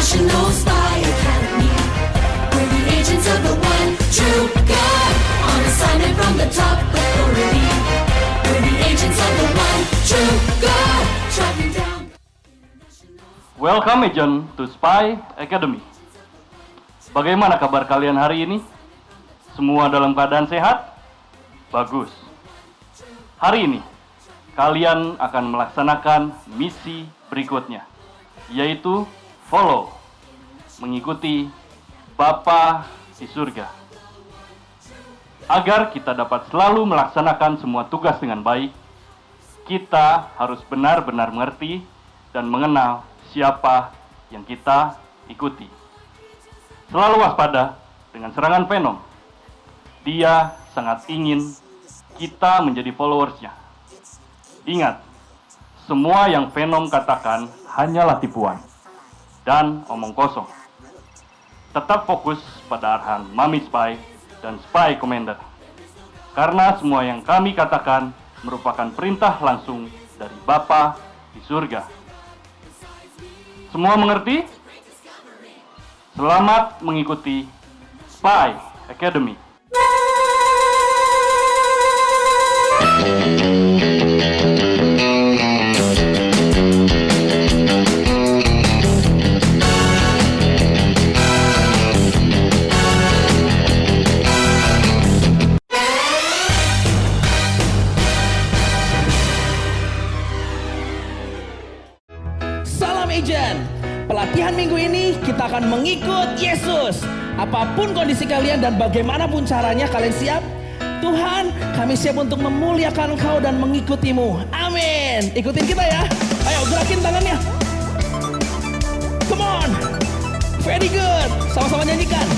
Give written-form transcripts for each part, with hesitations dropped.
International Spy Academy. We're the agents of the one true God, on assignment from the top authority. We're the agents of the one true God, tracking down. Welcome agent to Spy Academy. Bagaimana kabar kalian hari ini? Semua dalam keadaan sehat? Bagus. Hari ini kalian akan melaksanakan misi berikutnya, yaitu follow, mengikuti Bapa di surga. Agar kita dapat selalu melaksanakan semua tugas dengan baik, kita harus benar-benar mengerti dan mengenal siapa yang kita ikuti. Selalu waspada dengan serangan Venom. Dia sangat ingin kita menjadi followersnya. Ingat, semua yang Venom katakan hanyalah tipuan dan omong kosong. Tetap fokus pada arahan Mami Spy dan Spy Commander. Karena semua yang kami katakan merupakan perintah langsung dari Bapa di surga. Semua mengerti? Selamat mengikuti Spy Academy. Salam Agent. Pelatihan minggu ini kita akan mengikut Yesus. Apapun kondisi kalian dan bagaimanapun caranya, kalian siap? Tuhan, kami siap untuk memuliakan Engkau dan mengikutimu. Amin. Ikutin kita ya. Ayo gerakin tangannya. Come on. Very good. Sama-sama nyanyikan.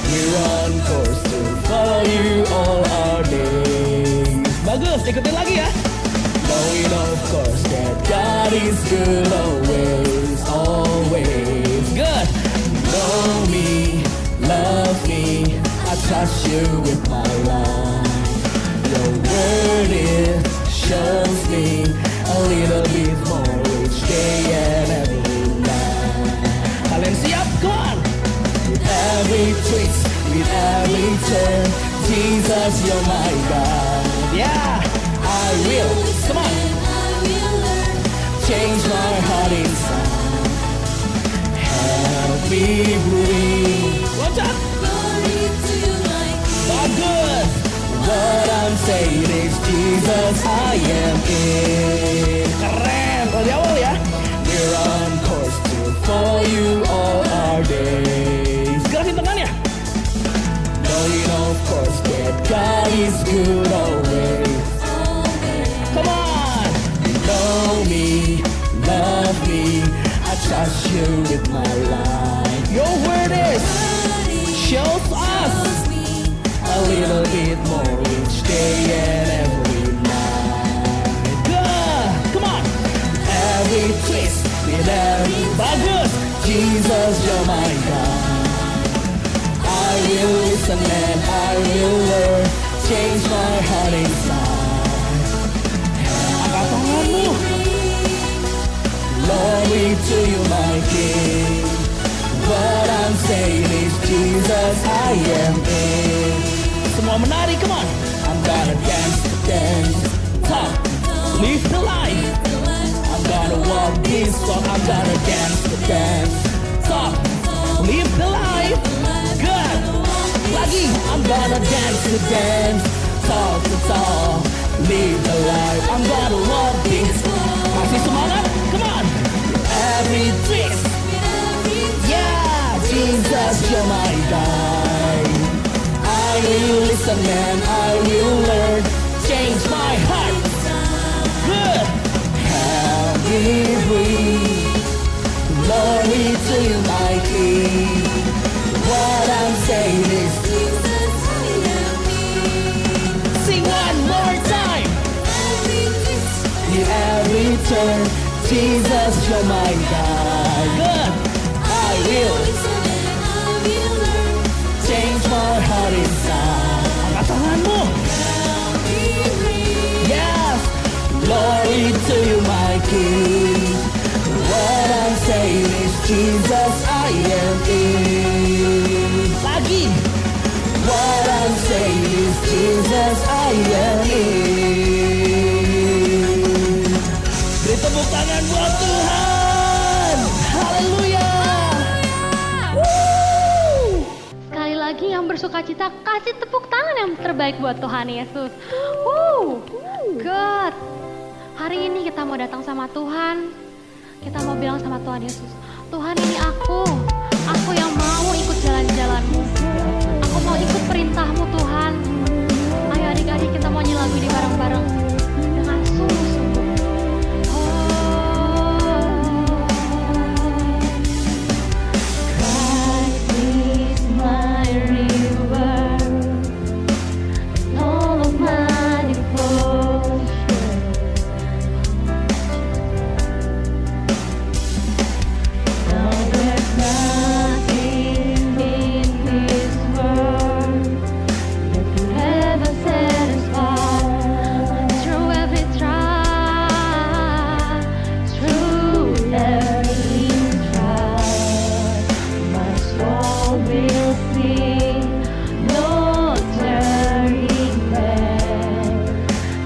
We run course to follow you all our days. Bagus, ikutin lagi ya. Knowing of course that God is good always, always. Good. Know me, love me, I trust you with my life. Your word is shows me a little bit more each day and every night. Kalian siap? Come on. With every twist, with every turn, Jesus, you're my God. Yeah, I will. Come on. Change my heart inside. Help me breathe. What's up? Bagus. What I'm saying is Jesus, I am in. Keren. Dari awal ya. We're on course to follow you all our days. Gerakin tangannya. Knowing of course that God is good always. Come on. Know me, love me, I trust you with my life. Your word is shows us a little bit more each day and every night. Good. Come on. Every twist with every bagus. Jesus, you're my God. I will listen and I will learn. Change my heart inside. Angkat tanganmu. Glory to you, my King. What I'm saying is Jesus, I am in. Semua menari, come on. I'm gonna dance, dance, talk, live the life. I'm gonna walk this walk. I'm gonna dance, dance, talk, live the life. Good. Lagi. I'm gonna dance, dance, talk, talk, live the life. I'm gonna walk this walk. Masih semangat? Come on. Every twist. Yeah, Jesus, you're my guide. I will listen and I will learn. Change my heart. Good. Help me breathe. Glory to you, my King. What I'm saying is Jesus, I am in. Sing one more time. In every turn, Jesus, you're my God. Good. I will change my heart inside. Angkat tanganmu. Yes. Glory to you, my King. What I'm saying is Jesus, I I am in. Lagi. What I'm saying is Jesus, I am in. Beri tepuk tangan buat Tuhan. Haleluya. Sekali lagi yang bersuka cita kasih tepuk tangan yang terbaik buat Tuhan Yesus. Good. Hari ini kita mau datang sama Tuhan. Kita mau bilang sama Tuhan Yesus, Tuhan ini aku yang mau ikut jalan-jalan-Mu. Aku mau ikut perintah-Mu Tuhan. Ayo adik-adik kita mau nyanyi lagu ini bareng-bareng dengan sungguh-sungguh. Christ is my river, all of my devotion. Now there's nothing in this world that could ever satisfy. Through every trial, through every trial, my soul will sing, no turning back.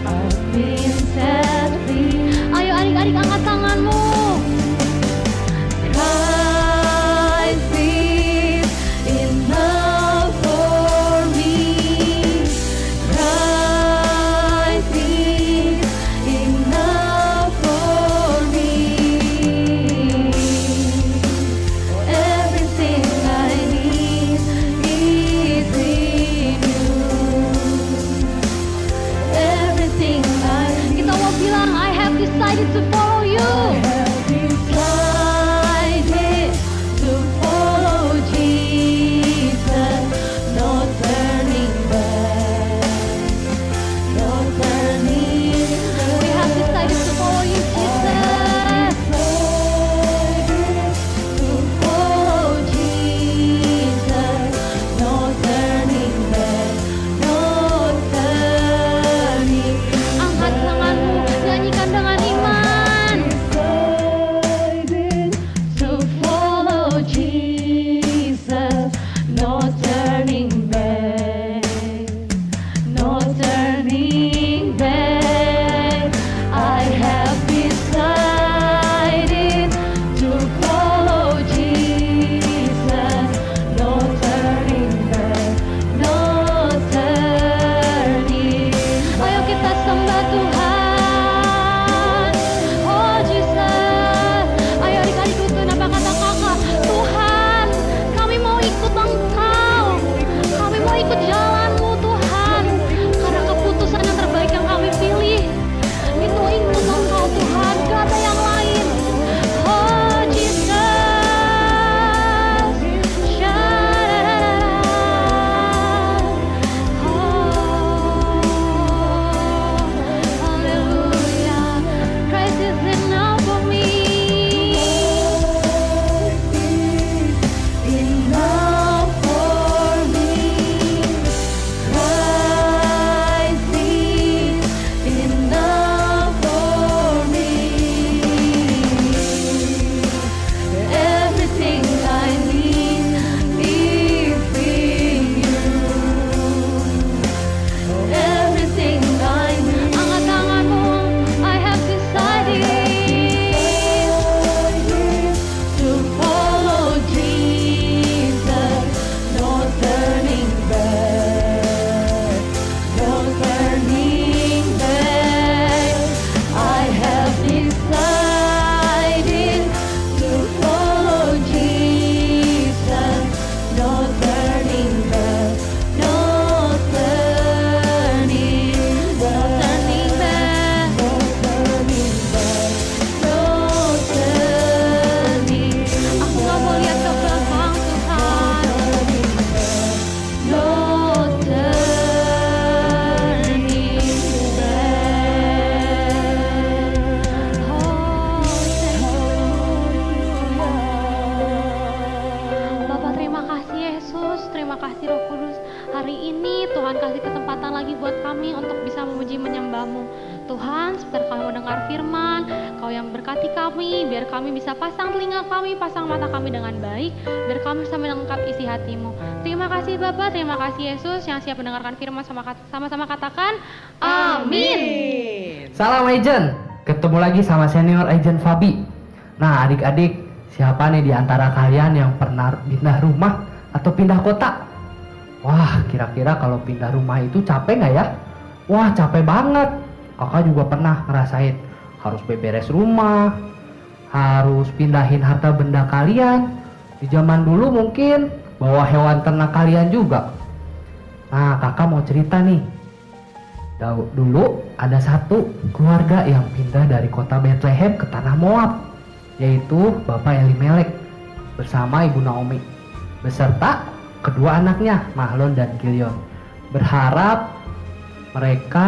I've been set free. Ayo adik-adik angkat tanganmu. Christ is enough for me. Christ is enough for me. Everything I need is in you. Everything kita mau bilang I have decided to follow you. Decided to follow Jesus, no turning back, no turning back. We have decided to follow you, Jesus. To follow Jesus, no turning back, no turning. Angkat tanganmu, nyanyikan dengan iman. To follow Jesus, no turning back, no turning back. I have decided to follow Jesus, no turning back, no turning. Ayo kita sembah Tuhan. Oh Jesus. Ayo adik-adik tuntun apa kata kakak. Tuhan, kami mau ikut Engkau. Kami mau ikut jalan-Mu Tuhan. Karena keputusan yang terbaik yang kami pilih itu ikut Engkau Tuhan, gak ada yang lain. Oh Jesus. Hallelujah. Christ is enough for me. Enough for me. Christ is enough for me. Everything I need is in you. Everything I need. Angkat tanganmu. I have decided to follow Jesus, no turning back, no turning back. I have decided to follow Jesus, no turning back, no turning, no turning back, no turning back, no turning. Aku gak mau lihat ke belakang Tuhan. No turning back. Oh, Bapak terima kasih Yesus, terima kasih Roh Kudus. Hari ini Tuhan kasih kesempatan lagi buat kami untuk bisa memuji menyembah-Mu. Tuhan, sebentar kami mendengar firman, Kau yang berkati kami, biar kami bisa pasang telinga kami, pasang mata kami dengan baik, biar kami bisa menangkap isi hati-Mu. Terima kasih Bapa, terima kasih Yesus yang siap mendengarkan firman, sama-sama katakan, Amin. Salam agent, ketemu lagi sama senior agent Fabi. Nah adik-adik, siapa nih di antara kalian yang pernah pindah rumah atau pindah kota? Wah, kira-kira kalau pindah rumah itu capek nggak ya? Wah, capek banget. Kakak juga pernah ngerasain harus beberes rumah, harus pindahin harta benda kalian. Di zaman dulu mungkin bawa hewan ternak kalian juga. Nah, kakak mau cerita nih. Dulu ada satu keluarga yang pindah dari kota Bethlehem ke tanah Moab, yaitu Bapak Elimelek bersama Ibu Naomi beserta kedua anaknya Mahlon dan Kilion. Mereka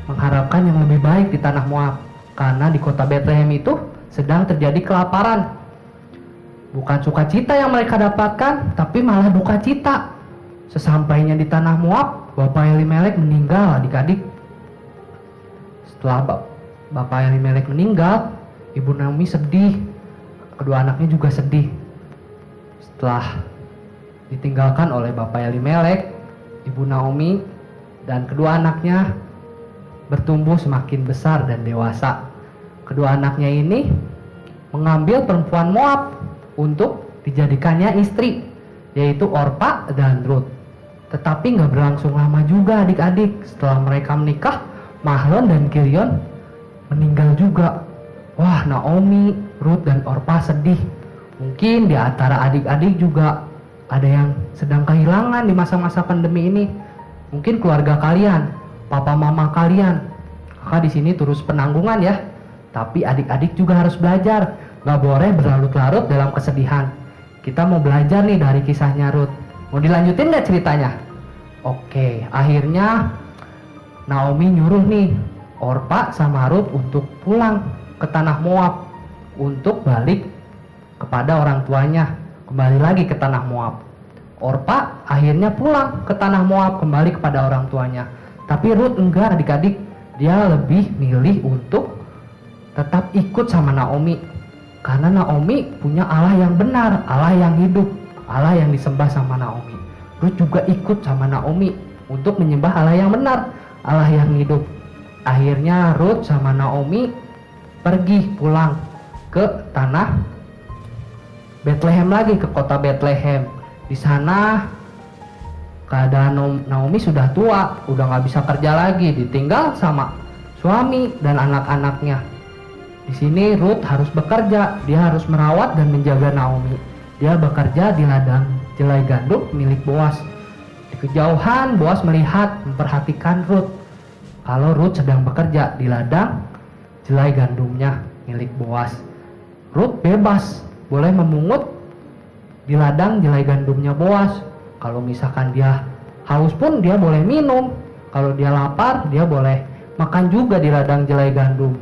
mengharapkan yang lebih baik di tanah Moab, karena di kota Bethlehem itu sedang terjadi kelaparan. Bukan sukacita yang mereka dapatkan, tapi malah duka cita. Sesampainya di tanah Moab, Bapak Elimelek meninggal adik-adik. Setelah Bapak Elimelek meninggal, Ibu Naomi sedih, kedua anaknya juga sedih. Setelah ditinggalkan oleh Bapak Elimelek, Ibu Naomi dan kedua anaknya bertumbuh semakin besar dan dewasa. Kedua anaknya ini mengambil perempuan Moab untuk dijadikannya istri, yaitu Orpa dan Ruth. Tetapi nggak berlangsung lama juga adik-adik. Setelah mereka menikah, Mahlon dan Kilion meninggal juga. Wah, Naomi, Ruth dan Orpa sedih. Mungkin di antara adik-adik juga ada yang sedang kehilangan di masa-masa pandemi ini. Mungkin keluarga kalian, papa mama kalian. Kakak di sini terus penanggungan ya. Tapi adik-adik juga harus belajar. Gak boleh berlarut-larut dalam kesedihan. Kita mau belajar nih dari kisahnya Ruth. Mau dilanjutin gak ceritanya? Oke, akhirnya Naomi nyuruh nih Orpa sama Ruth untuk pulang ke tanah Moab, untuk balik kepada orang tuanya, kembali lagi ke tanah Moab. Orpa akhirnya pulang ke tanah Moab, kembali kepada orang tuanya. Tapi Ruth enggak adik-adik, dia lebih milih untuk tetap ikut sama Naomi. Karena Naomi punya Allah yang benar, Allah yang hidup, Allah yang disembah sama Naomi. Ruth juga ikut sama Naomi untuk menyembah Allah yang benar, Allah yang hidup. Akhirnya Ruth sama Naomi pergi pulang ke tanah Bethlehem lagi, ke kota Bethlehem. Di sana keadaan Naomi sudah tua, udah nggak bisa kerja lagi, ditinggal sama suami dan anak-anaknya. Di sini Ruth harus bekerja, dia harus merawat dan menjaga Naomi. Dia bekerja di ladang jelai gandum milik Boas. Di kejauhan Boas melihat, memperhatikan Ruth. Kalau Ruth sedang bekerja di ladang jelai gandumnya milik Boas. Ruth bebas, boleh memungut di ladang jelai gandumnya Boas. Kalau misalkan dia haus pun dia boleh minum. Kalau dia lapar, dia boleh makan juga di ladang jelai gandum.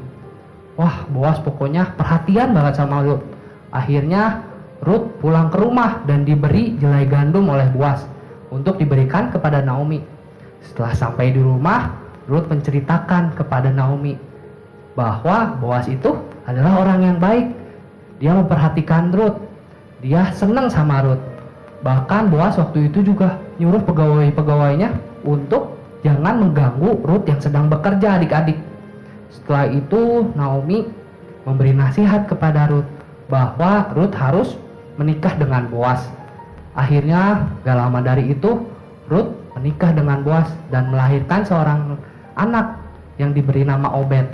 Wah, Boas pokoknya perhatian banget sama Ruth. Akhirnya Ruth pulang ke rumah dan diberi jelai gandum oleh Boas untuk diberikan kepada Naomi. Setelah sampai di rumah, Ruth menceritakan kepada Naomi bahwa Boas itu adalah orang yang baik. Dia memperhatikan Ruth. Dia senang sama Ruth. Bahkan Boas waktu itu juga nyuruh pegawai-pegawainya untuk jangan mengganggu Ruth yang sedang bekerja adik-adik. Setelah itu Naomi memberi nasihat kepada Ruth bahwa Ruth harus menikah dengan Boas. Akhirnya gak lama dari itu Ruth menikah dengan Boas dan melahirkan seorang anak yang diberi nama Obed.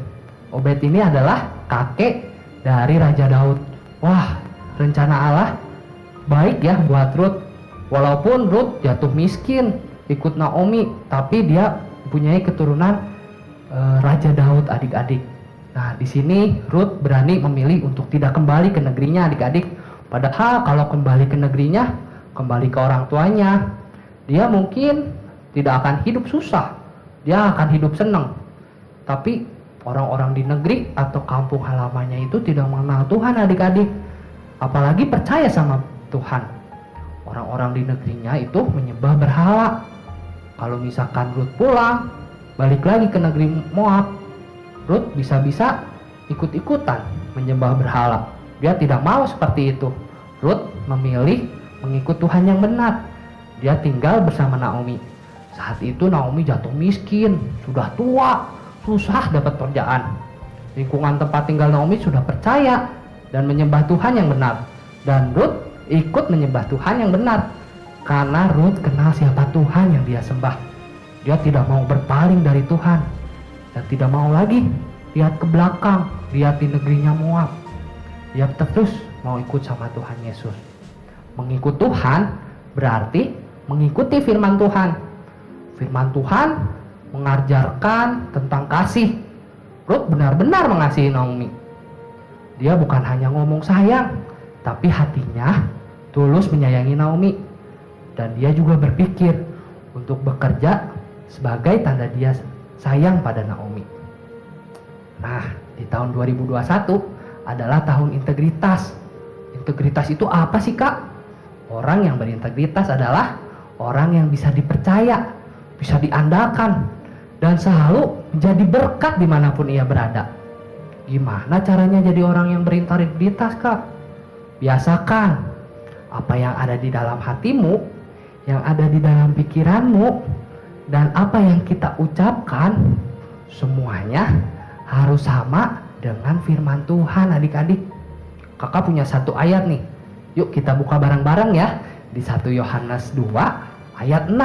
Obed ini adalah kakek dari Raja Daud. Wah, rencana Allah baik ya buat Ruth. Walaupun Ruth jatuh miskin ikut Naomi, tapi dia mempunyai keturunan Raja Daud adik-adik. Nah, di sini Ruth berani memilih untuk tidak kembali ke negerinya adik-adik. Padahal kalau kembali ke negerinya, kembali ke orang tuanya, dia mungkin tidak akan hidup susah. Dia akan hidup senang. Tapi orang-orang di negeri atau kampung halamannya itu tidak mengenal Tuhan adik-adik. Apalagi percaya sama Tuhan. Orang-orang di negerinya itu menyembah berhala. kalau misalkan Ruth pulang, balik lagi ke negeri Moab, Ruth bisa-bisa ikut-ikutan menyembah berhala. Dia tidak mau seperti itu. Ruth memilih mengikut Tuhan yang benar. Dia tinggal bersama Naomi. Saat itu Naomi jatuh miskin, sudah tua, susah dapat pekerjaan. Lingkungan tempat tinggal Naomi sudah percaya dan menyembah Tuhan yang benar. Dan Ruth ikut menyembah Tuhan yang benar. Karena Ruth kenal siapa Tuhan yang dia sembah. Dia tidak mau berpaling dari Tuhan. Dan tidak mau lagi lihat ke belakang, lihat di negerinya Moab. Dia terus mau ikut sama Tuhan Yesus. Mengikut Tuhan berarti mengikuti firman Tuhan. Firman Tuhan mengajarkan tentang kasih. Ruth benar-benar mengasihi Naomi. Dia bukan hanya ngomong sayang, tapi hatinya tulus menyayangi Naomi. Dan dia juga berpikir untuk bekerja sebagai tanda dia sayang pada Naomi. Nah, di tahun 2021 adalah tahun integritas. Integritas itu apa sih, Kak? Orang yang berintegritas adalah orang yang bisa dipercaya, bisa diandalkan, dan selalu menjadi berkat dimanapun ia berada. Gimana caranya jadi orang yang berintegritas, Kak? Biasakan apa yang ada di dalam hatimu, yang ada di dalam pikiranmu, dan apa yang kita ucapkan, semuanya harus sama dengan firman Tuhan, adik-adik. Kakak punya satu ayat nih. Yuk kita buka bareng-bareng ya. Di 1 Yohanes 2 ayat 6.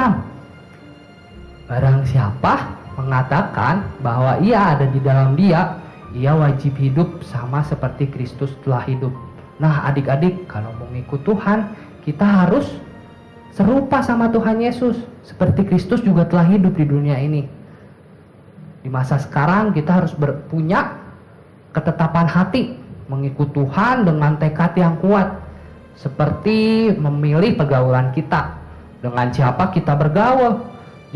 Barang siapa mengatakan bahwa ia ada di dalam Dia, ia wajib hidup sama seperti Kristus telah hidup. Nah, adik-adik, kalau mau ngikut Tuhan, kita harus serupa sama Tuhan Yesus, seperti Kristus juga telah hidup di dunia ini. Di masa sekarang kita harus punya ketetapan hati, mengikut Tuhan dengan tekad yang kuat, seperti memilih pergaulan kita, dengan siapa kita bergaul.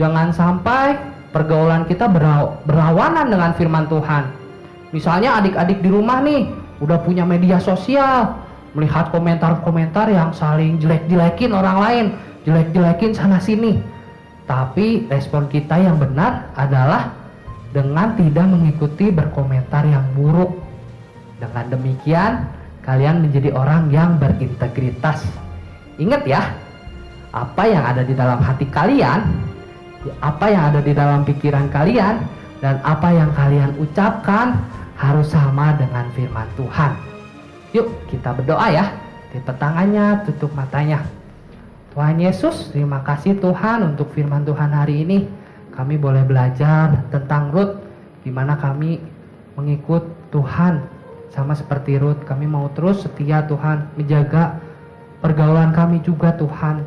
Jangan sampai pergaulan kita berlawanan dengan firman Tuhan. Misalnya adik-adik di rumah nih, udah punya media sosial, melihat komentar-komentar yang saling jelek-jelekin orang lain, jelek-jelekin sana sini. Tapi respon kita yang benar adalah dengan tidak mengikuti berkomentar yang buruk. Dengan demikian, kalian menjadi orang yang berintegritas. Ingat ya, apa yang ada di dalam hati kalian, apa yang ada di dalam pikiran kalian, dan apa yang kalian ucapkan harus sama dengan firman Tuhan. Yuk kita berdoa ya. Lipat tangannya, tutup matanya. Tuhan Yesus, terima kasih Tuhan untuk firman Tuhan hari ini. Kami boleh belajar tentang Ruth, gimana kami mengikut Tuhan sama seperti Ruth. Kami mau terus setia Tuhan, menjaga pergaulan kami juga Tuhan.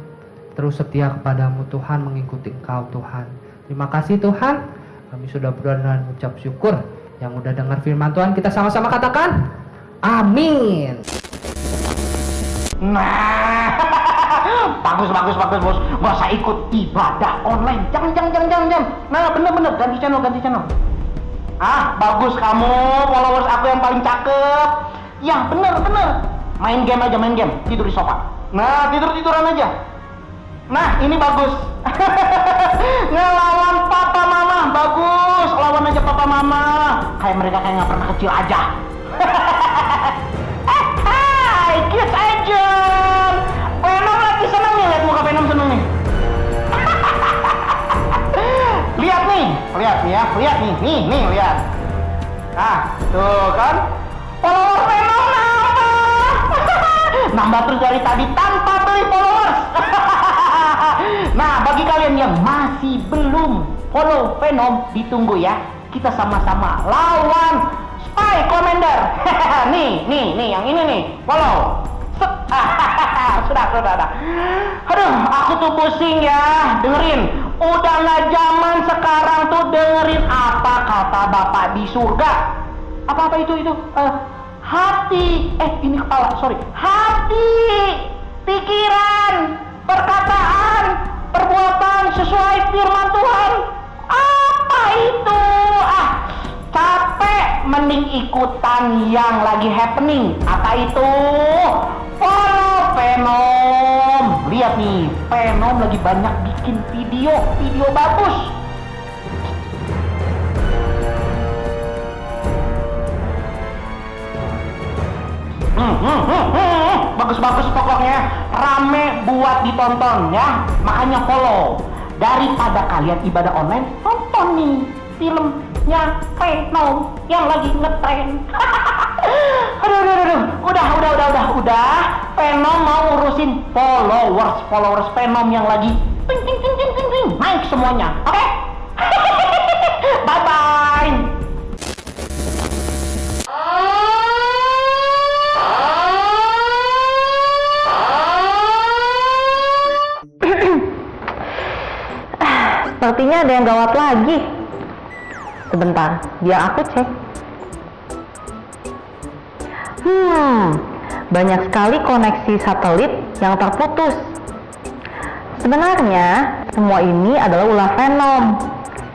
Terus setia kepadamu Tuhan, mengikuti Engkau Tuhan. Terima kasih Tuhan, kami sudah berdoa dan mengucap syukur. Yang udah dengar firman Tuhan, kita sama-sama katakan amin. Nah, bagus bos. Masa ikut ibadah online? Jangan. Nah, bener, ganti channel. Ah, bagus kamu, followers aku yang paling cakep. Ya, bener. Main game, tidur di sofa. Nah, tiduran aja. Nah, ini bagus. Ngelawan papa mama, bagus. Lawan aja papa mama. Kayak mereka kayak nggak pernah kecil aja. Hai, kids agent. Venom lagi seneng nih, lihat muka Venom seneng nih. Lihat nih ya, lihat nih, lihat. Nah, tuh kan, follower Venom nambah terus dari tadi tanpa beli followers. Nah, bagi kalian yang masih belum follow Venom, ditunggu ya. Kita sama-sama lawan Spy Commander. nih, yang ini nih, follow. Sudah. Aduh, aku tuh pusing ya, dengerin. Udah nggak zaman sekarang tuh dengerin apa kata Bapak di surga. Apa itu? Hati, ini kepala, sorry. Hati, pikiran, perkataan, perbuatan sesuai firman Tuhan. Apa itu? Capek, mending ikutan yang lagi happening. Apa itu? Follow Venom. Lihat nih, Venom lagi banyak di bikin video bagus. Bagus-bagus pokoknya, rame buat ditonton ya, makanya follow. Daripada kalian ibadah online, tonton nih filmnya Venom yang lagi ngetren. Aduh, udah. Venom mau urusin followers Venom yang lagi ting, naik semuanya, oke? Bye bye. Sepertinya ada yang gawat lagi. Sebentar, biar aku cek. Banyak sekali koneksi satelit yang terputus. Sebenarnya, semua ini adalah ulah Venom.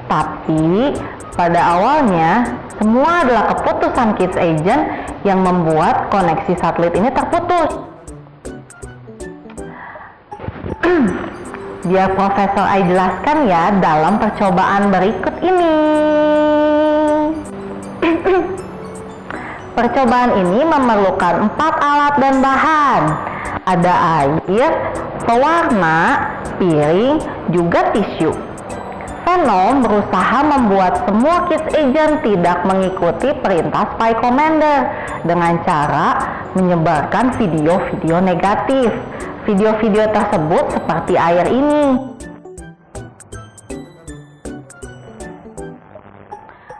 Tapi, pada awalnya, semua adalah keputusan Kids Agent yang membuat koneksi satelit ini terputus. Biar Profesor Ai jelaskan ya dalam percobaan berikut ini. Percobaan ini memerlukan 4 alat dan bahan. Ada air, pewarna, piring, juga tisu. Venom berusaha membuat semua Kids Agent tidak mengikuti perintah Spy Commander dengan cara menyebarkan video-video negatif. Video-video tersebut seperti air ini.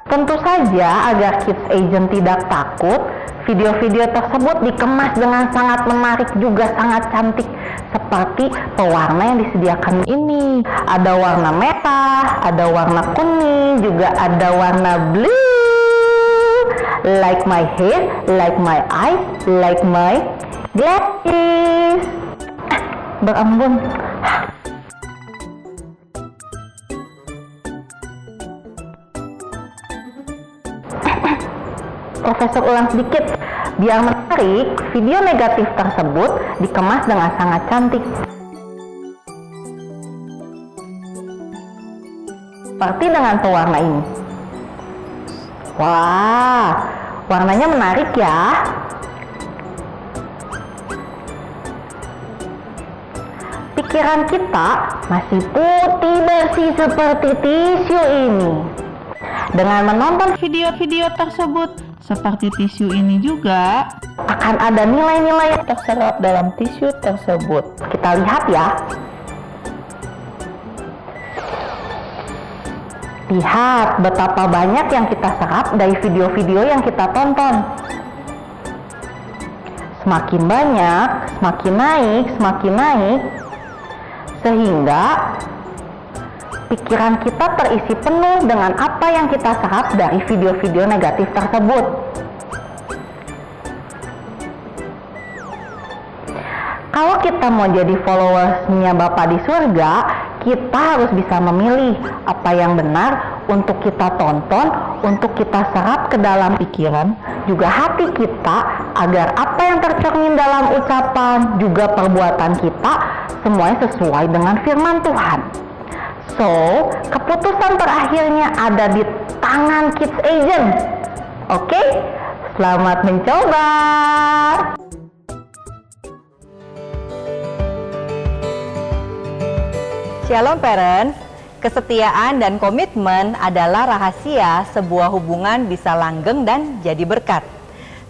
Tentu saja agar Kids Agent tidak takut, video-video tersebut dikemas dengan sangat menarik juga sangat cantik seperti pewarna yang disediakan ini. Ada warna merah, ada warna kuning, juga ada warna blue. Like my hair, like my eyes, like my glasses. Berembun. Profesor ulang sedikit. Biar menarik, video negatif tersebut dikemas dengan sangat cantik. Seperti dengan pewarna ini. Wah, warnanya menarik ya. Pikiran kita masih putih bersih seperti tisu ini. Dengan menonton video-video tersebut seperti tisu ini juga akan ada nilai-nilai yang terserap dalam tisu tersebut. Kita lihat ya. Lihat betapa banyak yang kita serap dari video-video yang kita tonton. Semakin banyak, semakin naik, sehingga pikiran kita terisi penuh dengan apa yang kita serap dari video-video negatif tersebut. Kalau kita mau jadi followersnya Bapak di surga, kita harus bisa memilih apa yang benar untuk kita tonton, untuk kita serap ke dalam pikiran, juga hati kita, agar apa yang tercermin dalam ucapan, juga perbuatan kita, semuanya sesuai dengan firman Tuhan. So, keputusan terakhirnya ada di tangan Kids Agent. Oke? Selamat mencoba! Shalom parents, kesetiaan dan komitmen adalah rahasia sebuah hubungan bisa langgeng dan jadi berkat.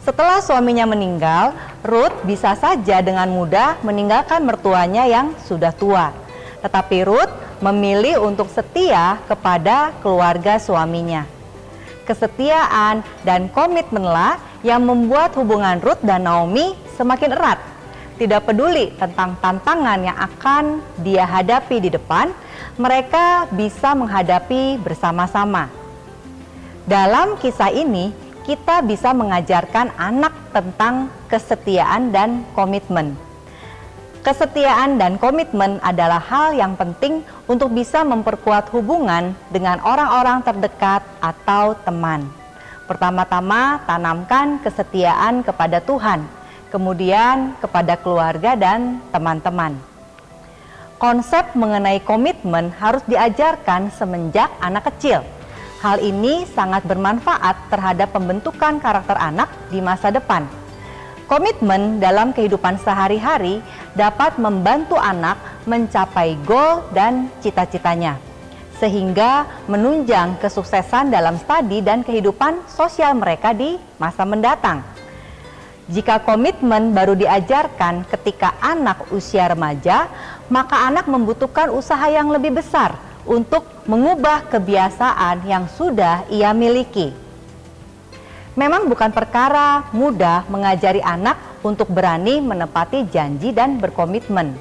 Setelah suaminya meninggal, Ruth bisa saja dengan mudah meninggalkan mertuanya yang sudah tua. Tetapi Ruth memilih untuk setia kepada keluarga suaminya. Kesetiaan dan komitmenlah yang membuat hubungan Ruth dan Naomi semakin erat. Tidak peduli tentang tantangan yang akan dia hadapi di depan, mereka bisa menghadapi bersama-sama. Dalam kisah ini, kita bisa mengajarkan anak tentang kesetiaan dan komitmen. Kesetiaan dan komitmen adalah hal yang penting untuk bisa memperkuat hubungan dengan orang-orang terdekat atau teman. Pertama-tama, tanamkan kesetiaan kepada Tuhan, kemudian kepada keluarga dan teman-teman. Konsep mengenai komitmen harus diajarkan semenjak anak kecil. Hal ini sangat bermanfaat terhadap pembentukan karakter anak di masa depan. Komitmen dalam kehidupan sehari-hari dapat membantu anak mencapai goal dan cita-citanya, sehingga menunjang kesuksesan dalam studi dan kehidupan sosial mereka di masa mendatang. Jika komitmen baru diajarkan ketika anak usia remaja, maka anak membutuhkan usaha yang lebih besar untuk mengubah kebiasaan yang sudah ia miliki. Memang bukan perkara mudah mengajari anak untuk berani menepati janji dan berkomitmen.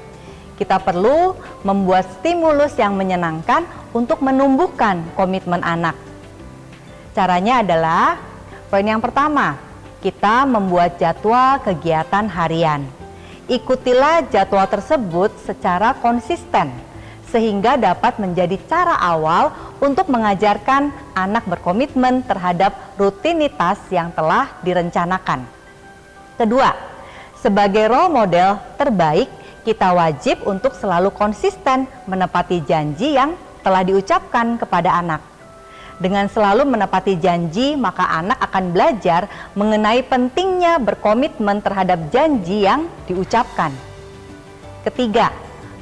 Kita perlu membuat stimulus yang menyenangkan untuk menumbuhkan komitmen anak. Caranya adalah, poin yang pertama, kita membuat jadwal kegiatan harian. Ikutilah jadwal tersebut secara konsisten, sehingga dapat menjadi cara awal untuk mengajarkan anak berkomitmen terhadap rutinitas yang telah direncanakan. Kedua, sebagai role model terbaik, kita wajib untuk selalu konsisten menepati janji yang telah diucapkan kepada anak. Dengan selalu menepati janji, maka anak akan belajar mengenai pentingnya berkomitmen terhadap janji yang diucapkan. Ketiga,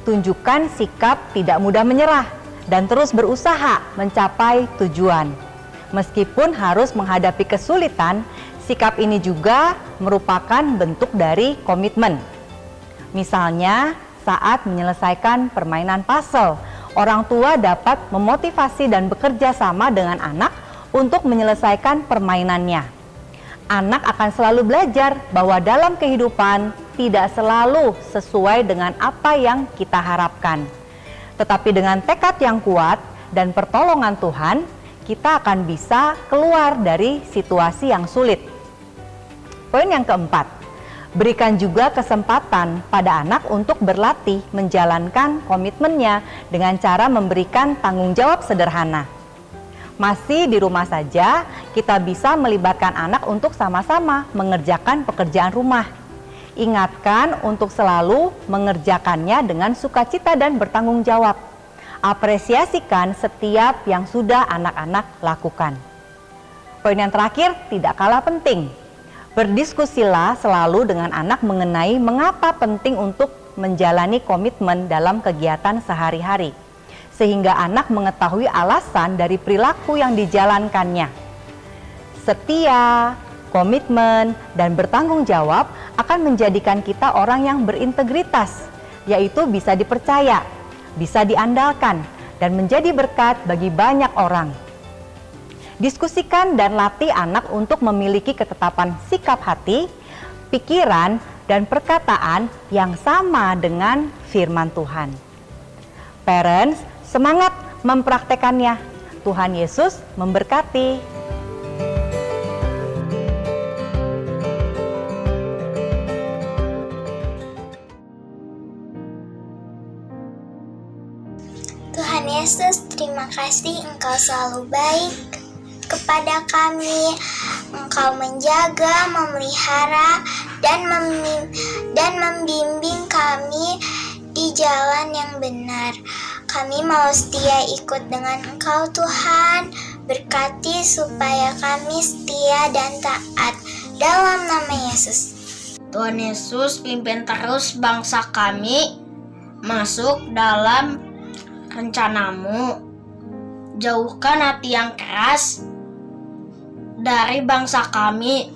tunjukkan sikap tidak mudah menyerah dan terus berusaha mencapai tujuan. Meskipun harus menghadapi kesulitan, sikap ini juga merupakan bentuk dari komitmen. Misalnya, saat menyelesaikan permainan puzzle, orang tua dapat memotivasi dan bekerja sama dengan anak untuk menyelesaikan permainannya. Anak akan selalu belajar bahwa dalam kehidupan tidak selalu sesuai dengan apa yang kita harapkan. Tetapi dengan tekad yang kuat dan pertolongan Tuhan, kita akan bisa keluar dari situasi yang sulit. Poin yang keempat, berikan juga kesempatan pada anak untuk berlatih menjalankan komitmennya dengan cara memberikan tanggung jawab sederhana. Masih di rumah saja, kita bisa melibatkan anak untuk sama-sama mengerjakan pekerjaan rumah. Ingatkan untuk selalu mengerjakannya dengan sukacita dan bertanggung jawab. Apresiasikan setiap yang sudah anak-anak lakukan. Poin yang terakhir tidak kalah penting. Berdiskusilah selalu dengan anak mengenai mengapa penting untuk menjalani komitmen dalam kegiatan sehari-hari, sehingga anak mengetahui alasan dari perilaku yang dijalankannya. Setia, komitmen, dan bertanggung jawab akan menjadikan kita orang yang berintegritas, yaitu bisa dipercaya, bisa diandalkan, dan menjadi berkat bagi banyak orang. Diskusikan dan latih anak untuk memiliki ketetapan sikap hati, pikiran, dan perkataan yang sama dengan firman Tuhan. Parents, semangat mempraktekannya. Tuhan Yesus memberkati. Tuhan Yesus, terima kasih Engkau selalu baik kepada kami. Engkau menjaga, memelihara, dan membimbing kami di jalan yang benar. Kami mau setia ikut dengan Engkau Tuhan. Berkati supaya kami setia dan taat. Dalam nama Yesus. Tuhan Yesus, pimpin terus bangsa kami masuk dalam rencana-Mu. Jauhkan hati yang keras dari bangsa kami,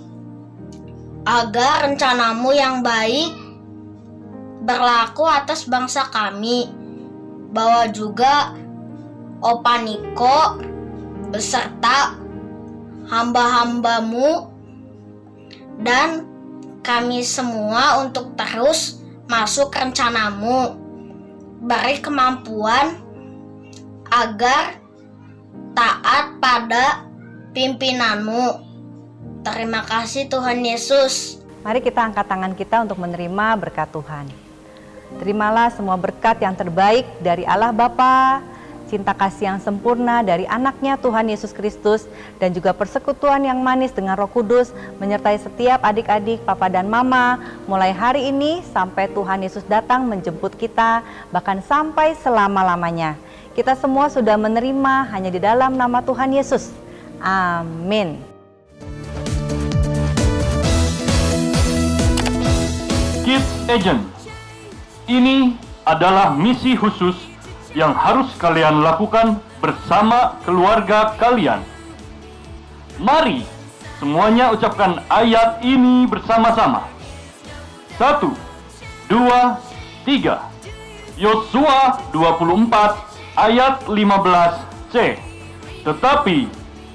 agar rencana-Mu yang baik berlaku atas bangsa kami. Bawa juga Opa Niko beserta hamba-hamba-Mu dan kami semua untuk terus masuk rencana-Mu. Beri kemampuan agar taat pada pimpinan-Mu. Terima kasih Tuhan Yesus. Mari kita angkat tangan kita untuk menerima berkat Tuhan. Terimalah semua berkat yang terbaik dari Allah Bapa, cinta kasih yang sempurna dari anaknya Tuhan Yesus Kristus, dan juga persekutuan yang manis dengan Roh Kudus menyertai setiap adik-adik, papa dan mama, mulai hari ini sampai Tuhan Yesus datang menjemput kita, bahkan sampai selama-lamanya. Kita semua sudah menerima hanya di dalam nama Tuhan Yesus. Amin. Kids Agent. Ini adalah misi khusus yang harus kalian lakukan bersama keluarga kalian. Mari semuanya ucapkan ayat ini bersama-sama. 1, 2, 3. Yosua 24 ayat 15c. Tetapi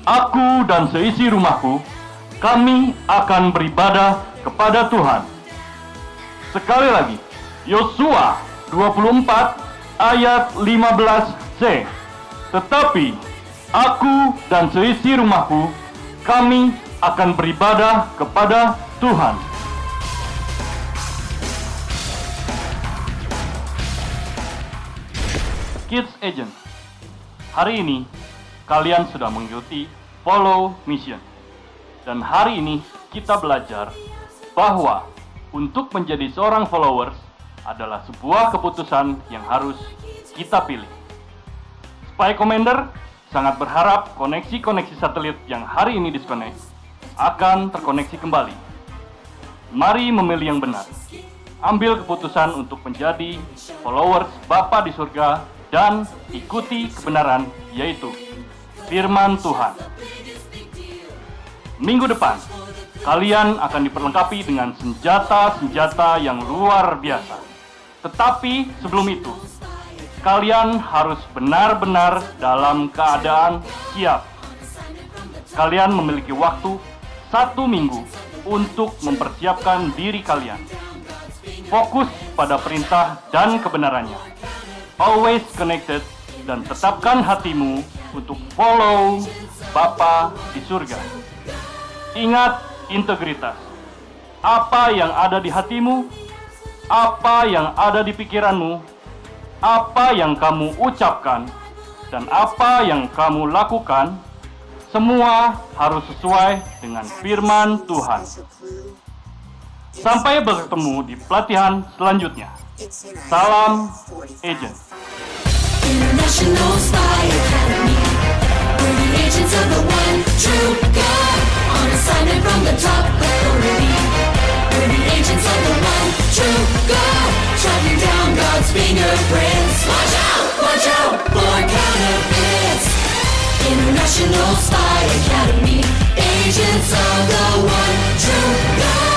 aku dan seisi rumahku, kami akan beribadah kepada Tuhan. Sekali lagi, Yosua 24 ayat 15c. Tetapi aku dan seisi rumahku, kami akan beribadah kepada Tuhan. Kids Agent, hari ini kalian sudah mengikuti Follow Mission. Dan hari ini kita belajar bahwa untuk menjadi seorang followers adalah sebuah keputusan yang harus kita pilih. Spy Commander sangat berharap koneksi-koneksi satelit yang hari ini disconnect akan terkoneksi kembali. Mari memilih yang benar. Ambil keputusan untuk menjadi followers Bapa di surga dan ikuti kebenaran, yaitu firman Tuhan. Minggu depan, kalian akan diperlengkapi dengan senjata-senjata yang luar biasa. Tetapi sebelum itu, kalian harus benar-benar dalam keadaan siap. Kalian memiliki waktu 1 minggu untuk mempersiapkan diri kalian. Fokus pada perintah dan kebenarannya. Always connected, dan tetapkan hatimu untuk follow Bapa di surga. Ingat integritas. Apa yang ada di hatimu, apa yang ada di pikiranmu, apa yang kamu ucapkan, dan apa yang kamu lakukan, semua harus sesuai dengan firman Tuhan. Sampai bertemu di pelatihan selanjutnya. Salam Agent. International Spy Academy. We're the agents of the one true God. On assignment from the top authority. We're the agents of the one true God. Tracking down God's fingerprints. Watch out for counterfeits. International Spy Academy. Agents of the one true God.